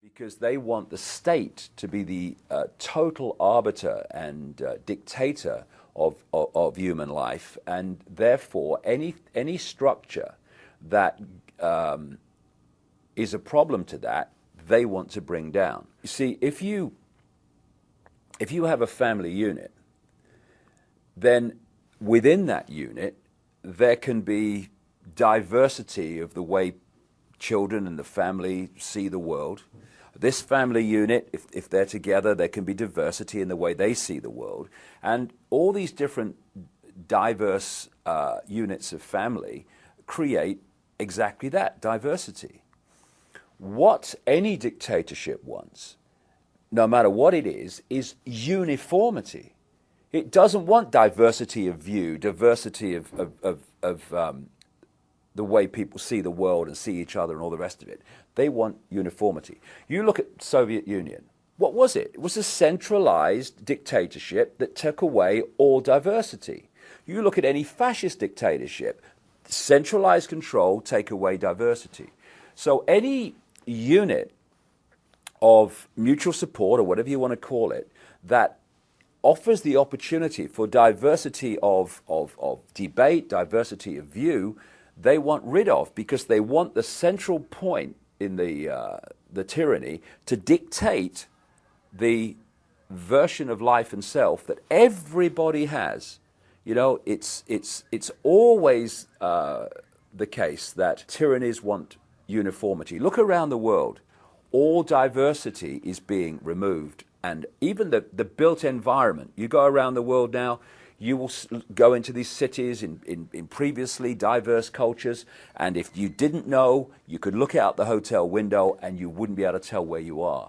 because they want the state to be the total arbiter and dictator of human life, and therefore any structure that is a problem to that, they want to bring down. You see, if you have a family unit, then within that unit there can be diversity of the way children and the family see the world. This family unit, if they're together, there can be diversity in the way they see the world. And all these different diverse units of family create exactly that, diversity. What any dictatorship wants, no matter what it is uniformity. It doesn't want diversity of view, diversity of the way people see the world and see each other and all the rest of it. They want uniformity. You look at Soviet Union. What was it? It was a centralized dictatorship that took away all diversity. You look at any fascist dictatorship, centralized control, take away diversity. So any unit of mutual support, or whatever you want to call it, that offers the opportunity for diversity of debate, diversity of view, they want rid of, because they want the central point in the tyranny to dictate the version of life and self that everybody has. You know, it's always the case that tyrannies want uniformity. Look around the world. All diversity is being removed. And even the built environment, you go around the world now, you will go into these cities in previously diverse cultures, and if you didn't know, you could look out the hotel window and you wouldn't be able to tell where you are.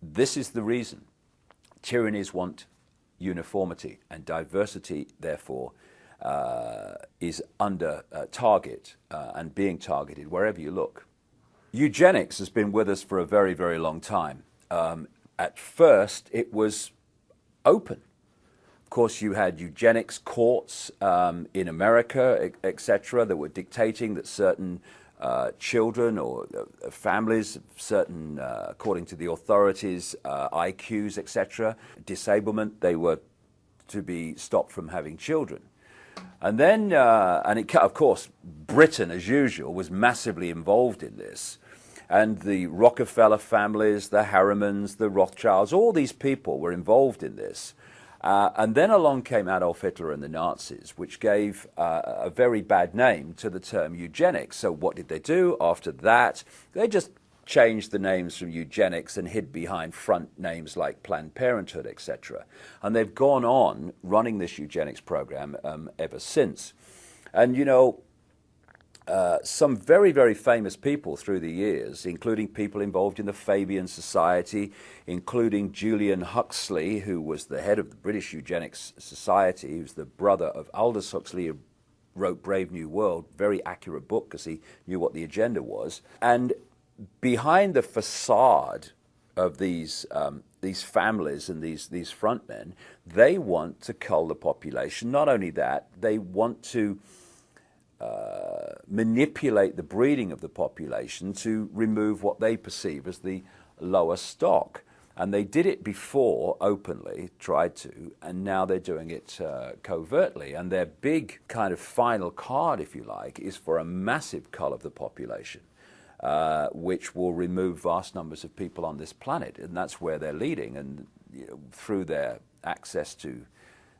This is the reason. Tyrannies want uniformity, and diversity, therefore, is under target and being targeted wherever you look. Eugenics has been with us for a very, very long time. At first, it was open. Of course, you had eugenics courts in America, etc., that were dictating that certain children or families, certain, according to the authorities, IQs, etc., disablement, they were to be stopped from having children. And then, of course, Britain, as usual, was massively involved in this. And the Rockefeller families, the Harrimans, the Rothschilds, all these people were involved in this. And then along came Adolf Hitler and the Nazis, which gave a very bad name to the term eugenics. So what did they do after that? They just changed the names from eugenics and hid behind front names like Planned Parenthood, etc. And they've gone on running this eugenics program ever since. And, you know, some very, very famous people through the years, including people involved in the Fabian Society, including Julian Huxley, who was the head of the British Eugenics Society. He was the brother of Aldous Huxley, who wrote Brave New World, very accurate book because he knew what the agenda was. And behind the facade of these families and these frontmen, they want to cull the population. Not only that, they want to manipulate the breeding of the population to remove what they perceive as the lower stock. And they did it before openly, tried to, and now they're doing it covertly. And their big kind of final card, if you like, is for a massive cull of the population, which will remove vast numbers of people on this planet. And that's where they're leading. And you know, through their access to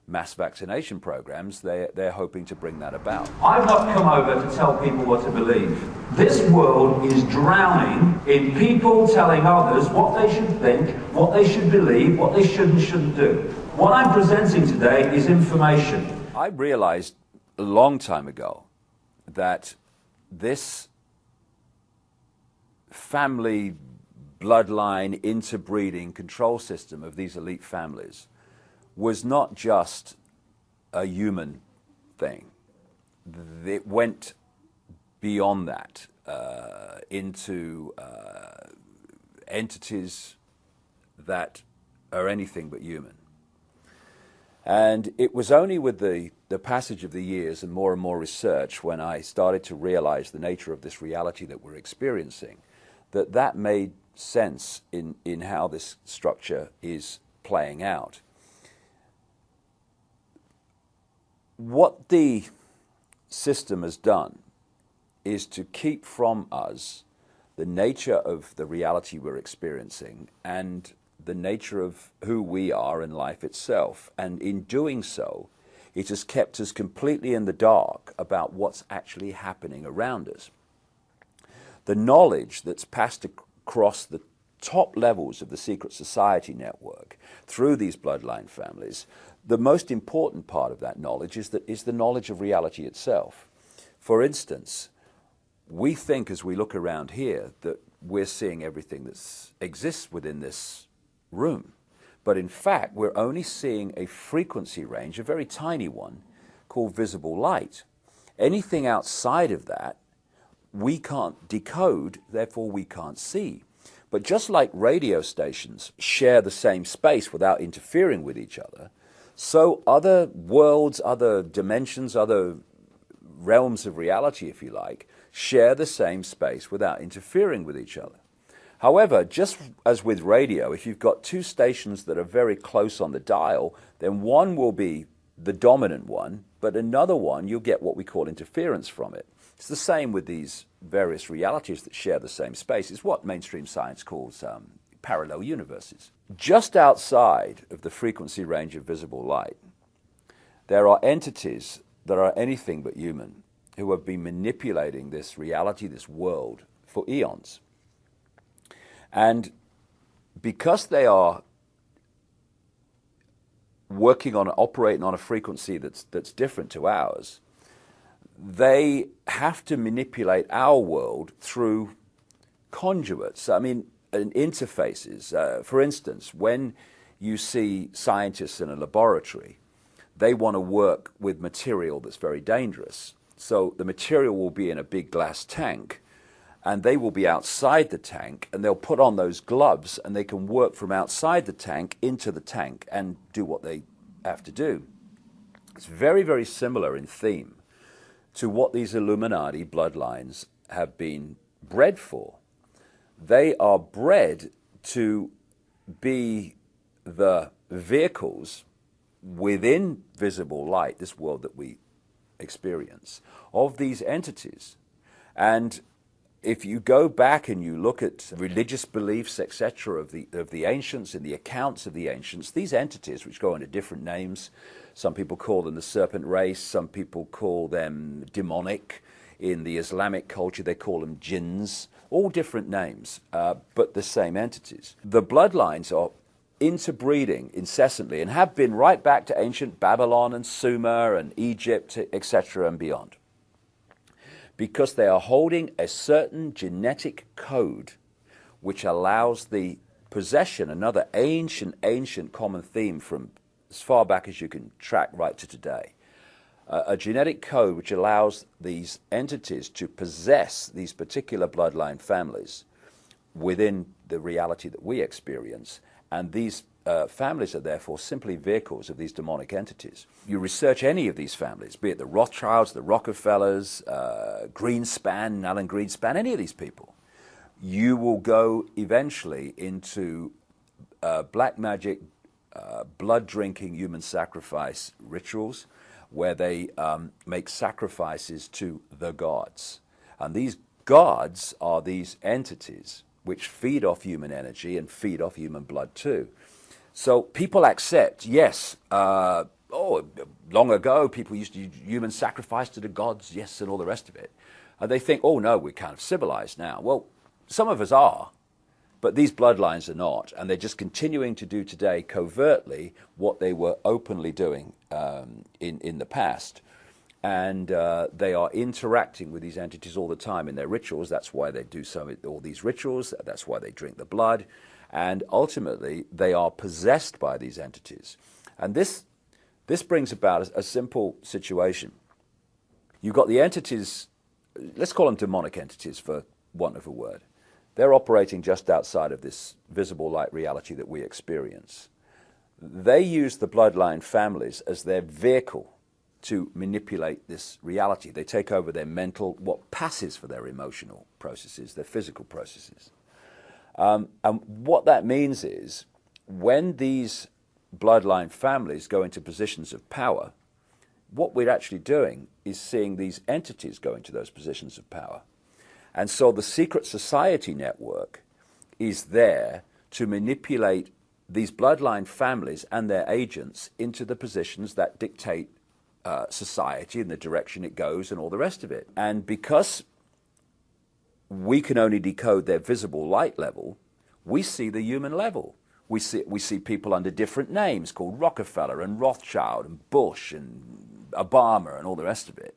mass vaccination programs, they're hoping to bring that about. I've not come over to tell people what to believe. This world is drowning in people telling others what they should think, what they should believe, what they should and shouldn't do. What I'm presenting today is information. I realized a long time ago that this family bloodline interbreeding control system of these elite families was not just a human thing. It went beyond that into entities that are anything but human. And it was only with the passage of the years and more research when I started to realize the nature of this reality that we're experiencing that made sense in how this structure is playing out. What the system has done is to keep from us the nature of the reality we're experiencing and the nature of who we are in life itself. And in doing so, it has kept us completely in the dark about what's actually happening around us. The knowledge that's passed across the top levels of the secret society network through these bloodline families, the most important part of that knowledge is the knowledge of reality itself. For instance, we think as we look around here that we're seeing everything that exists within this room. But in fact, we're only seeing a frequency range, a very tiny one, called visible light. Anything outside of that, we can't decode, therefore we can't see. But just like radio stations share the same space without interfering with each other, so other worlds, other dimensions, other realms of reality, if you like, share the same space without interfering with each other. However, just as with radio, if you've got two stations that are very close on the dial, then one will be the dominant one, but another one, you'll get what we call interference from it. It's the same with these various realities that share the same space. It's what mainstream science calls parallel universes. Just outside of the frequency range of visible light, there are entities that are anything but human who have been manipulating this reality, this world, for eons. And because they are working on, operating on a frequency that's different to ours, they have to manipulate our world through conduits. I mean, interfaces. For instance, when you see scientists in a laboratory, they want to work with material that's very dangerous. So the material will be in a big glass tank, and they will be outside the tank, and they'll put on those gloves, and they can work from outside the tank into the tank and do what they have to do. It's very, very similar in theme to what these Illuminati bloodlines have been bred for. They are bred to be the vehicles within visible light, this world that we experience, of these entities. And if you go back and you look at religious beliefs, etc., of the ancients and the accounts of the ancients, these entities, which go under different names, some people call them the serpent race, some people call them demonic. In the Islamic culture, they call them jinns, all different names, but the same entities. The bloodlines are interbreeding incessantly and have been right back to ancient Babylon and Sumer and Egypt, etc., and beyond, because they are holding a certain genetic code which allows the possession, another ancient common theme from as far back as you can track right to today, a genetic code which allows these entities to possess these particular bloodline families within the reality that we experience. And these families are therefore simply vehicles of these demonic entities. You research any of these families, be it the Rothschilds, the Rockefellers, Greenspan, Alan Greenspan, any of these people, you will go eventually into black magic, blood-drinking human sacrifice rituals where they make sacrifices to the gods. And these gods are these entities which feed off human energy and feed off human blood too. So people accept, yes, long ago people used to use human sacrifice to the gods, yes, and all the rest of it. And they think, oh no, we're kind of civilized now. Well, some of us are, but these bloodlines are not, and they're just continuing to do today covertly what they were openly doing in the past. And they are interacting with these entities all the time in their rituals. That's why they do all these rituals. That's why they drink the blood. And ultimately, they are possessed by these entities. And this brings about a simple situation. You've got the entities, let's call them demonic entities for want of a word. They're operating just outside of this visible light reality that we experience. They use the bloodline families as their vehicle to manipulate this reality. They take over their mental, what passes for their emotional processes, their physical processes. And what that means is when these bloodline families go into positions of power, what we're actually doing is seeing these entities go into those positions of power. And so the secret society network is there to manipulate these bloodline families and their agents into the positions that dictate society and the direction it goes and all the rest of it. And because we can only decode their visible light level, we see the human level. We see people under different names called Rockefeller and Rothschild and Bush and Obama and all the rest of it.